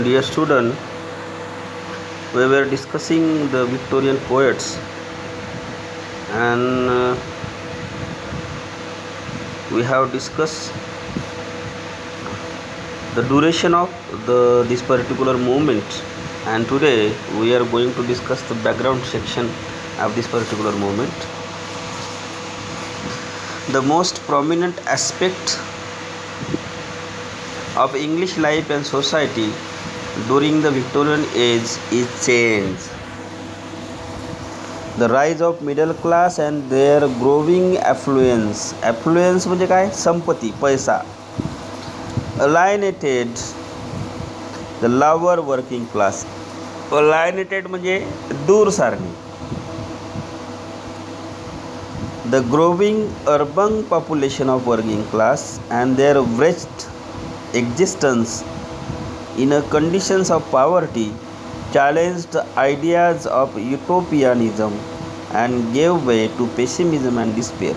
Dear student, we were discussing the Victorian poets, and we have discussed the duration of this particular movement, and today we are going to discuss the background section of this particular movement. The most prominent aspect of English life and society during the Victorian age is change. The rise of middle class and their growing affluence. Affluence म्हणजे काय? संपत्ती, पैसा. Alienated the lower working class. Alienated म्हणजे दूर सारणे. The growing urban population of working class and their wretched existence in a conditions of poverty challenged ideas of utopianism and gave way to pessimism and despair.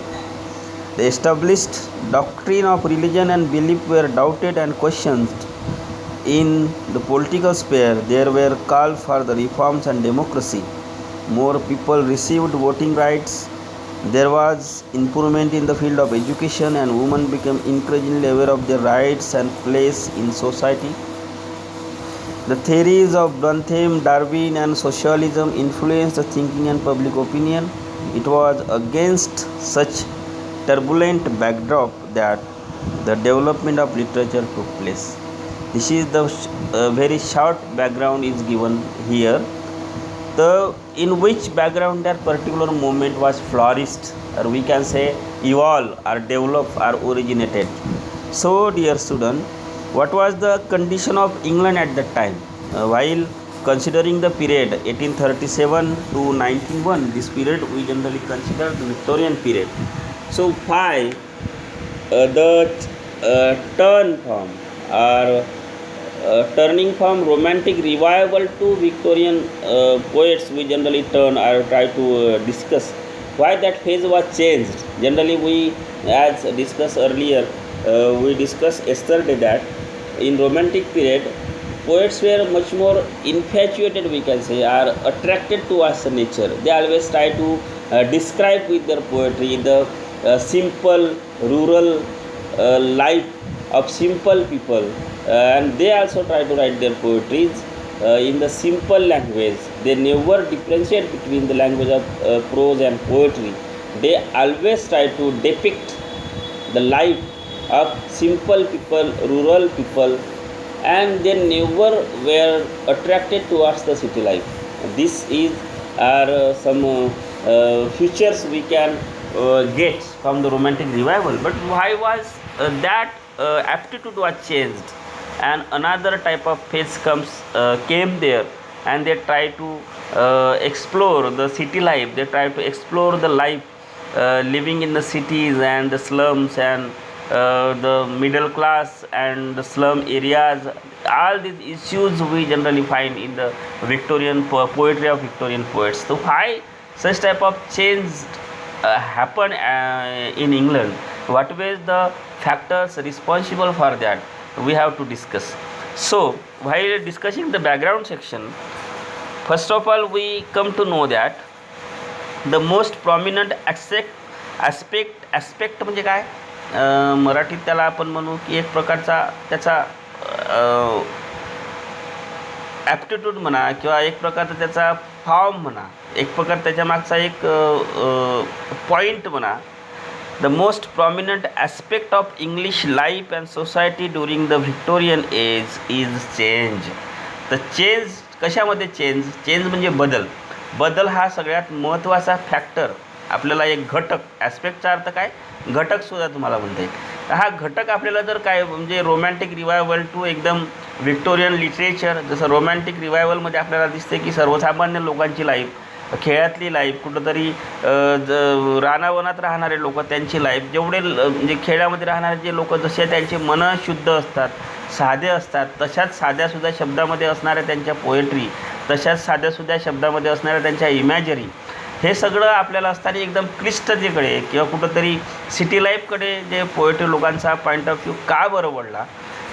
The established doctrine of religion and belief were doubted and questioned. In the political sphere, there were calls for the reforms and democracy. More people received voting rights. There was improvement in the field of education, and women became increasingly aware of their rights and place in society. The theories of Bentham, Darwin, and socialism influenced the thinking and public opinion. It was against such turbulent backdrop that the development of literature took place. This is the very short background is given here. In which background that particular movement was flourished, or we can say evolved or developed or originated. So dear student, what was the condition of England at that time? While considering the period 1837 to 1901, this period we generally consider the Victorian period. So why the turn from or turning from romantic revival to Victorian poets, we generally turn or try to discuss why that phase was changed. Generally we, as discussed earlier, we discussed yesterday that in romantic period poets were much more infatuated, we can say, or attracted towards nature. They always try to describe with their poetry the simple rural life of simple people, and they also try to write their poetries in the simple language. They never differentiate between the language of prose and poetry. They always try to depict the life of simple people, rural people, and they never were attracted towards the city life. This is some features we can get from the romantic revival. But why was that aptitude was changed, and another type of phase came there, and they try to explore the city life. They try to explore the life living in the cities and the slums and the middle class and the slum areas. All these issues we generally find in the Victorian poetry of Victorian poets. So why such type of change happened in England? What were the factors responsible for that? We have to discuss. So while discussing the background section, first of all we come to know that the most prominent aspect म्हणजे काय, मराठीत त्याला आपण म्हणू की एक प्रकारचा त्याचा ॲप्टिट्यूड म्हणा किंवा एक प्रकारचा त्याचा फॉर्म म्हणा, एक प्रकार त्याच्या मागचा एक पॉईंट म्हणा. The most prominent aspect of English life and society during the Victorian age is change. The change कशामध्ये चेंज म्हणजे बदल हा सगळ्यात महत्त्वाचा फॅक्टर, आपल्याला एक घटक. ॲस्पेक्टचा अर्थ काय? घटकसुद्धा तुम्हाला म्हणता येईल. हा घटक आपल्याला जर काय म्हणजे रोमॅन्टिक रिवायवल टू एकदम व्हिक्टोरियन लिटरेचर, जसं रोमॅन्टिक रिवायवलमध्ये आपल्याला दिसते की सर्वसामान्य लोकांची लाईफ, खेड्यातली लाईफ, कुठंतरी रानावनात राहणारे लोक त्यांची लाईफ, जेवढे म्हणजे खेड्यामध्ये राहणारे जे लोक जसे त्यांचे मनं शुद्ध असतात, साधे असतात, तशाच साध्यासुद्धा शब्दामध्ये असणाऱ्या त्यांच्या पोएट्री, तशाच साध्यासुद्धा शब्दामध्ये असणाऱ्या त्यांच्या इमॅजरी, हे सगळं आपल्याला असताना एकदम क्लिष्टतेकडे किंवा कुठंतरी सिटी लाईफकडे जे पोएट्री लोकांचा पॉईंट ऑफ व्ह्यू का बरं वळला,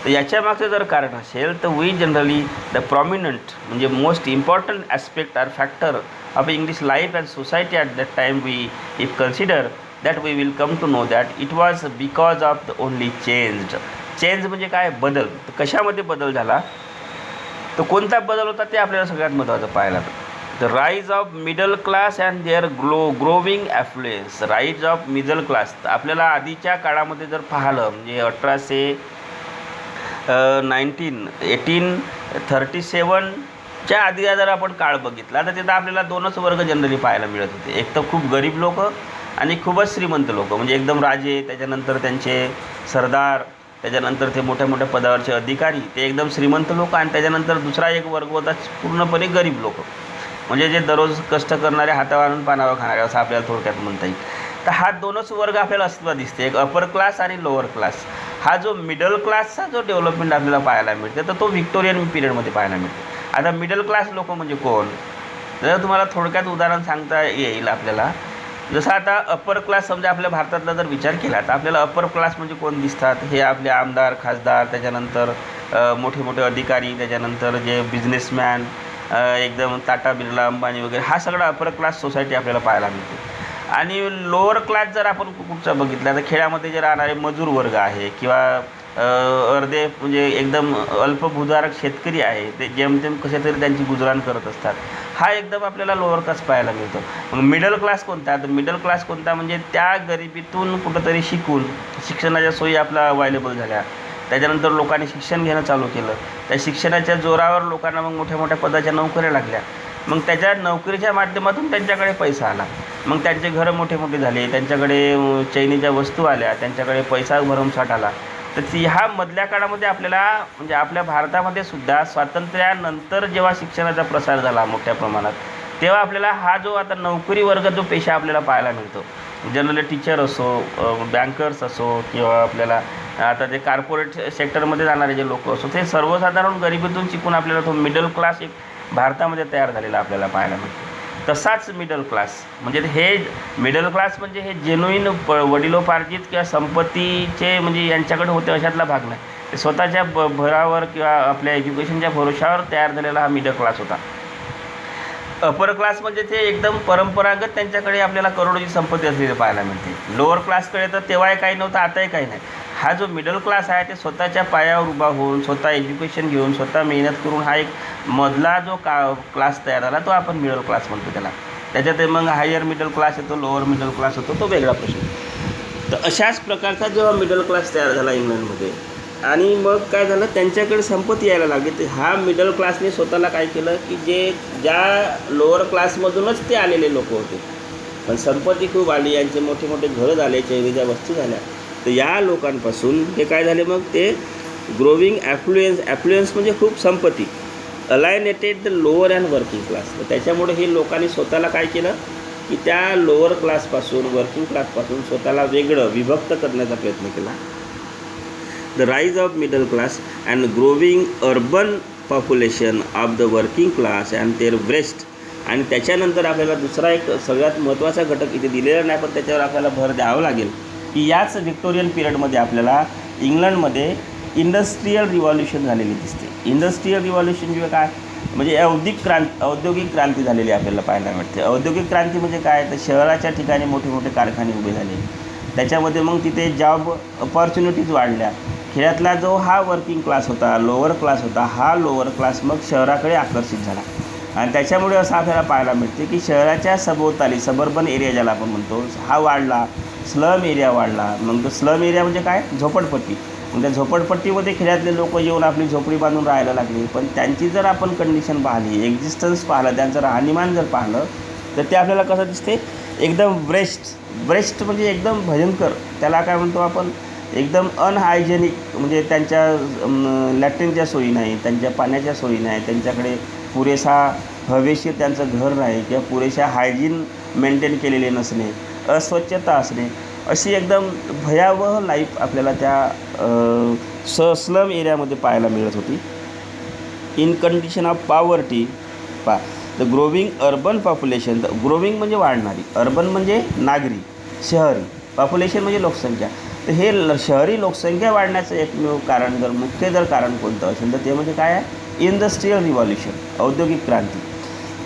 तर याच्यामागचं जर कारण असेल तर वी जनरली द प्रॉमिनंट म्हणजे most important aspect or factor of English life and society at that time we if consider that we will come to know that it was because of the only change म्हणजे काय बदल. तर कशामध्ये बदल झाला, तर कोणता बदल होता ते आपल्याला सगळ्यात महत्त्वाचं पाहायला. The rise of middle class and their growing affluence. Rise of middle class आपल्याला आधीच्या काळामध्ये जर पाहिलं म्हणजे 1837च्या आधी जर आपण काळ बघितला तर तिथं आपल्याला दोनच वर्ग जनरली पाहायला मिळत होते. एक तर खूप गरीब लोक आणि खूपच श्रीमंत लोक, म्हणजे एकदम राजे, त्याच्यानंतर त्यांचे सरदार, त्याच्यानंतर ते मोठ्या मोठ्या पदावरचे अधिकारी, ते एकदम श्रीमंत लोक, आणि त्याच्यानंतर दुसरा एक वर्ग होता पूर्णपणे गरीब लोक, म्हणजे जे दररोज कष्ट करणारे, हातावर आणून पानावर खाणारे असं आपल्याला थोडक्यात म्हणता येईल. तर हा दोनच वर्ग आपल्याला अस्तित्वात दिसते, एक अपर क्लास आणि लोअर क्लास. हा जो मिडल क्लासचा जो डेव्हलपमेंट आपल्याला पाहायला मिळते तर तो व्हिक्टोरियन पिरियडमध्ये पाहायला मिळते. आता मिडल क्लास लोक म्हणजे कोण, जर तुम्हाला थोडक्यात उदाहरण सांगता येईल आपल्याला. जसं आता अपर क्लास समजा आपल्या भारतातला जर विचार केला तर आपल्याला अपर क्लास म्हणजे कोण दिसतात, हे आपले आमदार, खासदार, त्याच्यानंतर मोठे मोठे अधिकारी, त्याच्यानंतर जे बिझनेसमॅन, एकदम टाटा, बिर्ला, अंबानी वगैरे, हा सगळा अपर क्लास सोसायटी आपल्याला पाहायला मिळते. आणि लोअर क्लास जर आपण कुठचा बघितला तर खेड्यामध्ये जे राहणारे मजूर वर्ग आहे किंवा अर्धे म्हणजे एकदम अल्पभूधारक शेतकरी आहे, ते जेमतेम कसे तरी त्यांची गुजराण करत असतात, हा एकदम आपल्याला लोअर क्लास पाहायला मिळतो. मग मिडल क्लास कोणता, तर मिडल क्लास कोणता म्हणजे त्या गरिबीतून कुठंतरी शिकून शिक्षणाच्या सोयी आपल्या अवेलेबल झाल्या, त्याच्यानंतर लोकांनी शिक्षण घेणं चालू केलं, त्या शिक्षणाच्या जोरावर लोकांना मग मोठ्या मोठ्या पदाच्या नोकऱ्या लागल्या, मग त्याच्या नोकरीच्या माध्यमातून त्यांच्याकडे पैसा आला, मग त्यांचे घरं मोठे मोठे झाले, त्यांच्याकडे चैनीच्या वस्तू आल्या, त्यांच्याकडे पैसा भरमसाठ आला. तर ह्या मधल्या काळामध्ये आपल्याला म्हणजे आपल्या भारतामध्ये सुद्धा स्वातंत्र्यानंतर जेव्हा शिक्षणाचा प्रसार झाला मोठ्या प्रमाणात, तेव्हा आपल्याला हा जो आता नोकरी वर्ग जो पेशा आपल्याला पाहायला मिळतो, जनरली टीचर असो, बँकर्स असो, किंवा आपल्याला आता जे कॉर्पोरेट सेक्टरमध्ये जाणारे जे लोक असो, ते सर्वसाधारण गरिबीतून शिकून आपल्याला तो मिडल क्लास एक भारतामध्ये तयार झालेला आपल्याला पाहायला मिळतो. तसाच मिडल क्लास म्हणजे हे मिडल क्लास म्हणजे हे जेन्युइन वडिलोपार्जित किंवा संपत्तीचे म्हणजे यांच्याकडे होते अशातला भाग नाही, ते स्वतःच्या भरावर किंवा आपल्या एज्युकेशनच्या भरोशावर तयार झालेला हा मिडल क्लास होता. अपर क्लास म्हणजे ते एकदम परंपरागत त्यांच्याकडे आपल्याला करोडोची संपत्ती असलेली पाहायला मिळते. लोअर क्लासकडे तर तेव्हाही काही नव्हतं, आताही काही नाही. हा जो मिडल क्लास आहे ते स्वतःच्या पायावर उभा होऊन, स्वतः एज्युकेशन घेऊन, स्वतः मेहनत करून हा एक मधला जो क्लास तयार झाला तो आपण मिडल क्लास म्हणतो त्याला. त्याच्यात मग हायर मिडल क्लास येतो, लोअर मिडल क्लास होतो, तो वेगळा प्रश्न. तर अशाच प्रकारचा जेव्हा मिडल क्लास तयार झाला इंग्लंडमध्ये, आणि मग काय झालं, त्यांच्याकडे संपत्ती यायला लागली, तर ह्या मिडल क्लासने स्वतःला काय केलं की ज्या लोअर क्लासमधूनच ते आलेले लोक होते, पण संपत्ती खूप आली, यांचे मोठे मोठे घरं झाले, चैनीच्या वस्तू झाल्या, तर या लोकांपासून हे काय झाले, मग ते ग्रोविंग ॲफ्लुएन्स म्हणजे खूप संपत्ती, alienated the lower and working class. तर त्याच्यामुळे हे लोकांनी स्वतःला काय केलं की त्या लोअर क्लासपासून, वर्किंग क्लासपासून स्वतःला वेगळं विभक्त करण्याचा प्रयत्न केला. The rise of middle class and growing urban population of the working class and their worst. आणि त्याच्यानंतर आपल्याला दुसरा एक सगळ्यात महत्त्वाचा घटक इथे दिलेला नाही, पण त्याच्यावर आपल्याला भर द्यावं लागेल की याच व्हिक्टोरियन पिरियडमध्ये आपल्याला इंग्लंडमध्ये इंडस्ट्रीयल रिव्हॉल्युशन झालेली दिसते. इंडस्ट्रीयल रिव्हॉल्युशन म्हणजे काय, म्हणजे औद्योगिक क्रांती झालेली आपल्याला पाहायला मिळते. औद्योगिक क्रांती म्हणजे काय, तर शहराच्या ठिकाणी मोठे मोठे कारखाने उभे झाले, त्याच्यामध्ये मग तिथे जॉब अपॉर्च्युनिटीज वाढल्या. खेड्यातला जो हा वर्किंग क्लास होता, लोअर क्लास होता, हा लोअर क्लास मग शहराकडे आकर्षित झाला, आणि त्याच्यामुळे असं आपल्याला पाहायला मिळते की शहराच्या सभोवताली सबर्बन एरिया ज्याला आपण म्हणतो हा वाढला, स्लम एरिया वाढला. मग तो स्लम एरिया म्हणजे काय, झोपडपट्टी. मग त्या झोपडपट्टीमध्ये खेड्यातले लोक येऊन आपली झोपडी बांधून राहायला लागली, पण त्यांची जर आपण कंडिशन पाहिली, एक्झिस्टन्स पाहिलं, त्यांचं राहणीमान जर पाहिलं, तर ते आपल्याला कसं दिसते, एकदम ब्रेस्ट म्हणजे एकदम भयंकर, त्याला काय म्हणतो आपण, एकदम अनहायजेनिक. म्हणजे त्यांच्या लॅट्रिनच्या सोयी नाही, त्यांच्या पाण्याच्या सोयी नाही, त्यांच्याकडे पुरेसा हवेशीर त्यांचं घर नाही, किंवा पुरेशा हायजीन मेंटेन केलेले नसणे, अस्वच्छता असणे, अशी एकदम भयावह लाईफ आपल्याला त्या स्लम एरियामध्ये पाहायला मिळत होती. In condition of poverty the growing urban population. Growing म्हणजे वाढणारी, अर्बन म्हणजे नागरी, शहरी, पॉप्युलेशन म्हणजे लोकसंख्या. तर हे शहरी लोकसंख्या वाढण्याचं एकमेव कारण मुख्य कारण कोणतं असेल तर ते म्हणजे काय आहे, इंडस्ट्रियल रिव्हॉल्युशन, औद्योगिक क्रांती.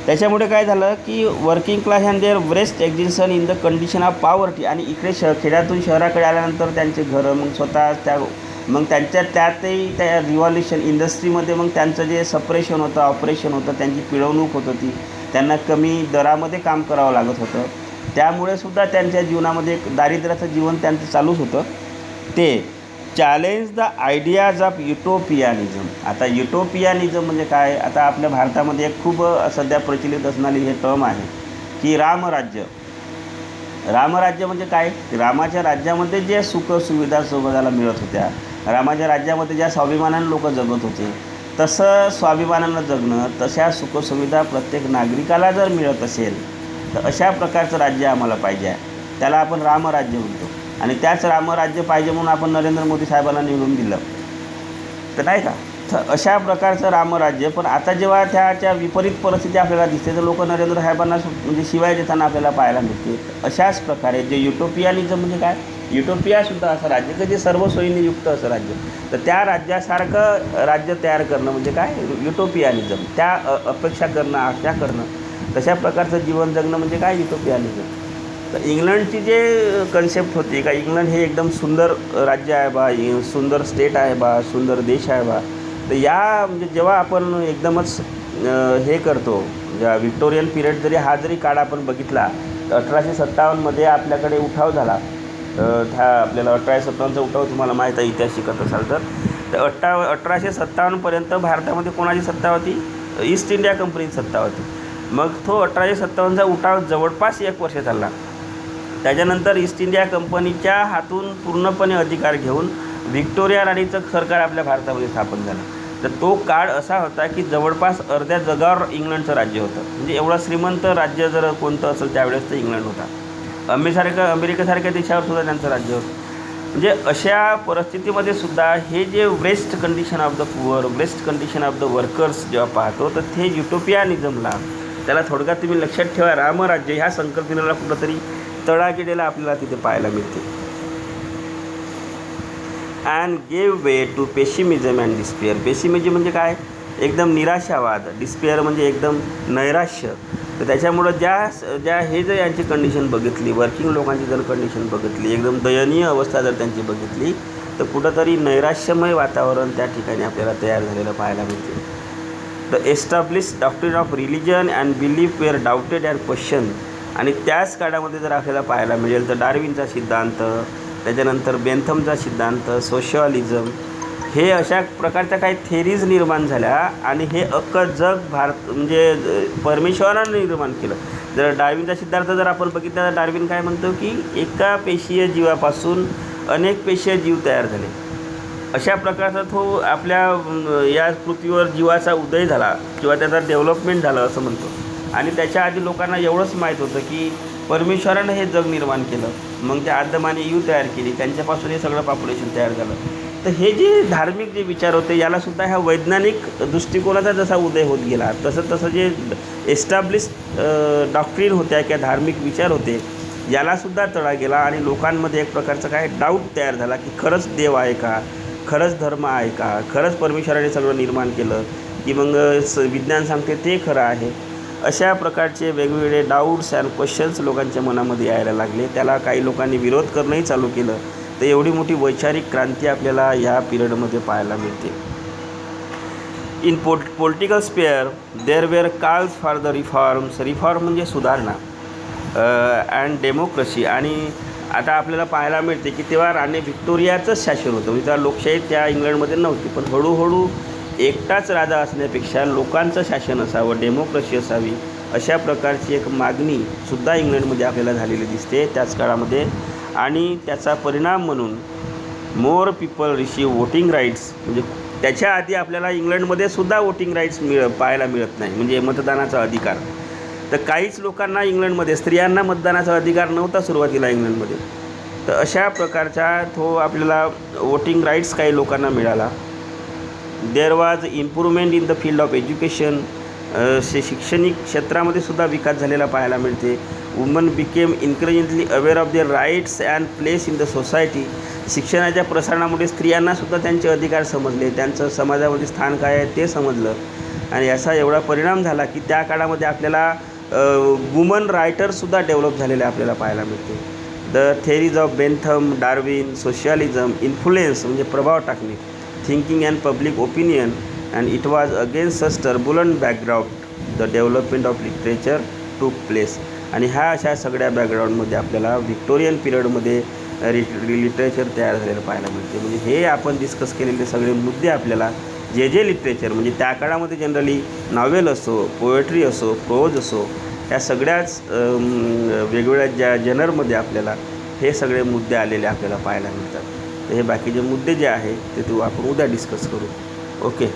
त्याच्यामुळे काय झालं की working class and their waste existence in the condition of poverty. आणि इकडे खेड्यातून शहराकडे आल्यानंतर त्यांचे घरं मग स्वतः मग त्यांच्या त्यातही त्या रिव्हॉल्युशन इंडस्ट्रीमध्ये मग त्यांचं जे सपरेशन होतं, ऑपरेशन होतं, त्यांची पिळवणूक होत होती, त्यांना कमी दरामध्ये काम करावं लागत होतं. त्यामुळे सुद्धा त्यांच्या जीवनामध्ये एक दारिद्र्याचं जीवन त्यांचं चालूच होतं. ते चॅलेंज द आयडियाज ऑफ युटोपियानिझम. आता युटोपियानिझम म्हणजे काय, आता आपल्या भारतामध्ये एक खूप सध्या प्रचलित असणारी हे टर्म आहे की रामराज्य. रामराज्य म्हणजे काय, रामाच्या राज्यामध्ये जे सुखसुविधा समाजाला मिळत होत्या, रामाच्या राज्यामध्ये ज्या स्वाभिमानानं लोक जगत होते, तसं स्वाभिमानानं जगणं, तशा सुखसुविधा प्रत्येक नागरिकाला जर मिळत असेल तर अशा प्रकारचं राज्य आम्हाला पाहिजे आहे. त्याला आपण रामराज्य म्हणतो. आणि त्याच रामराज्य पाहिजे म्हणून आपण नरेंद्र मोदी साहेबांना निवडून दिलं तर नाही का. तर अशा प्रकारचं रामराज्य. पण आता जेव्हा त्याच्या विपरीत परिस्थिती आपल्याला दिसते तर लोक नरेंद्र साहेबांना म्हणजे शिवाय देताना आपल्याला पाहायला मिळते. अशाच प्रकारे जे युटोपियानिझम म्हणजे काय, युटोपियासुद्धा असं राज्य की जे सर्व सोयीने युक्त असं राज्य, तर त्या राज्यासारखं राज्य तयार करणं म्हणजे काय, युटोपियानिझम. त्या अपेक्षा करणं, आशा करणं, तशा प्रकारचं जीवन जगणं म्हणजे काय, युटोपियानिझम. तर इंग्लंडची जे कन्सेप्ट होती का, इंग्लंड हे एकदम सुंदर राज्य आहे बा, सुंदर स्टेट आहे बा, सुंदर देश आहे बा. तर या म्हणजे जेव्हा आपण एकदमच हे करतो, ज्या व्हिक्टोरियन पिरियड जरी काळ आपण बघितला तर 1857मध्ये आपल्याकडे उठाव झाला. आपल्याला 1857चा उठाव तुम्हाला माहीत आहे, इतिहास शिकत असाल तर 1857पर्यंत भारतामध्ये कोणाची सत्ता होती, ईस्ट इंडिया कंपनीची सत्ता होती. मग तो 1857चा उठाव जवळपास 1 वर्ष चालला. त्याच्यानंतर ईस्ट इंडिया कंपनीच्या हातून पूर्णपणे अधिकार घेऊन व्हिक्टोरिया राणीचं सरकार आपल्या भारतामध्ये स्थापन झालं. तर तो काळ असा होता की जवळपास अर्ध्या जगावर इंग्लंडचं राज्य होतं. म्हणजे एवढं श्रीमंत राज्य जर कोणतं असेल त्यावेळेस तर इंग्लंड होता. अमेरिकेसारख्या देशावर सुद्धा त्यांचं राज्य होतं. म्हणजे अशा परिस्थितीमध्ये सुद्धा हे जे worst condition of the poor, worst condition of the workers जेव्हा पाहतो तर ते युटोपियानिझमला, त्याला थोडक्यात तुम्ही लक्षात ठेवा, रामराज्य ह्या संकल्पनेला कुठंतरी तडा गेलेला आपल्याला तिथे पाहायला मिळते. And gave way to pessimism and despair. Pessimism म्हणजे काय, एकदम निराशावाद, डिस्पेअर म्हणजे एकदम नैराश्य. तर त्याच्यामुळं ज्या हे जर यांची कंडिशन बघितली, वर्किंग लोकांची जर कंडिशन बघितली, एकदम दयनीय अवस्था जर त्यांची बघितली तर कुठंतरी नैराश्यमय वातावरण त्या ठिकाणी आपल्याला तयार झालेलं पाहायला मिळते. The establish doctrine of religion and belief were doubted and question. आणि त्याच काळामध्ये जर आपल्याला पाहायला मिळेल तर डार्विनचा सिद्धांत, त्याच्यानंतर बेंथमचा सिद्धांत, सोशलिझम, हे अशा प्रकारच्या काही थेरीज निर्माण झाल्या. आणि हे अख्खं जग म्हणजे परमेश्वरानं निर्माण केलं. जर डार्विनचा सिद्धांत जर आपण बघितला तर डार्विन काय म्हणतो की एका पेशीय जीवापासून अनेक पेशीय जीव तयार झाले. अशा प्रकारचा तो आपल्या या पृथ्वीवर जीवाचा उदय झाला किंवा त्याचा डेव्हलपमेंट झालं असं म्हणतो. आणि त्याच्या आधी लोकांना एवढंच माहीत होतं की परमेश्वरानं हे जग निर्माण केलं, मग त्या आदमाने ईव तयार केली, त्यांच्यापासून हे सगळं पॉप्युलेशन तयार झालं. तर हे जे धार्मिक जे विचार होते यालासुद्धा ह्या वैज्ञानिक दृष्टिकोनाचा जसा उदय होत गेला तसं जे एस्टॅब्लिश डॉक्ट्रिन होत्या किंवा धार्मिक विचार होते यालासुद्धा तडा गेला. आणि लोकांमध्ये एक प्रकारचा काय डाऊट तयार झाला की खरंच देव आहे का, खरंच धर्म आहे का, खरंच परमेश्वराने सगळं निर्माण केलं की मग विज्ञान सांगते ते खरं आहे. अशा प्रकारचे वेगवेगळे डाऊट्स अँड क्वेश्चन्स लोकांच्या मनामध्ये यायला लागले. त्याला काही लोकांनी विरोध करणंही चालू केलं. तर एवढी मोठी वैचारिक क्रांती आपल्याला ह्या पिरियडमध्ये पाहायला मिळते. In political sphere there were calls for the reforms. Reform म्हणजे सुधारणा अँड डेमोक्रेसी. आणि आता आपल्याला पाहायला मिळते की तेव्हा राणी व्हिक्टोरियाचंच शासन होतं. म्हणजे तेव्हा लोकशाही त्या इंग्लंडमध्ये नव्हती. पण हळूहळू एकटाच राजा असण्यापेक्षा लोकांचं शासन असावं, डेमोक्रेसी असावी, अशा प्रकारची एक मागणीसुद्धा इंग्लंडमध्ये आपल्याला झालेली दिसते त्याच काळामध्ये. आणि त्याचा परिणाम म्हणून more people receive voting rights. म्हणजे त्याच्या आधी आपल्याला इंग्लंडमध्ये सुद्धा वोटिंग राईट्स पाहायला मिळत नाही, म्हणजे मतदानाचा अधिकार. तर काहीच लोकांना इंग्लंडमध्ये, स्त्रियांना मतदानाचा अधिकार नव्हता सुरुवातीला इंग्लंडमध्ये. तर अशा प्रकारचा तो आपल्याला वोटिंग राईट्स काही लोकांना मिळाला. There was improvement in the field of education. शैक्षणिक क्षेत्रामध्ये सुद्धा विकास झालेला पाहायला मिळते. Woman became increasingly aware of their rights and place in the society. शिक्षणाच्या प्रसारणामुळे स्त्रियांनासुद्धा त्यांचे अधिकार समजले, त्यांचं समाजामध्ये स्थान काय आहे ते समजलं आणि याचा एवढा परिणाम झाला की त्या काळामध्ये आपल्याला वुमन रायटर्ससुद्धा डेव्हलप झालेले आपल्याला पाहायला मिळते. The theories of Bentham, Darwin, socialism, influence म्हणजे प्रभाव टाकणे, thinking and public opinion and it was against such turbulent background the development of literature टूक प्लेस. आणि ह्या अशा सगळ्या बॅकग्राऊंडमध्ये आपल्याला व्हिक्टोरियन पिरियडमध्ये लिटरेचर तयार झालेलं पाहायला मिळते. म्हणजे हे आपण डिस्कस केलेले सगळे मुद्दे आपल्याला जे लिटरेचर म्हणजे त्या काळामध्ये जनरली नॉवेल असो, पोएट्री असो, प्रोज असो, या सगळ्याच वेगवेगळ्या ज्या जनरमध्ये आपल्याला हे सगळे मुद्दे आलेले आपल्याला पाहायला मिळतात. तर हे बाकीचे मुद्दे जे आहे ते आपण उद्या डिस्कस करू. ओके.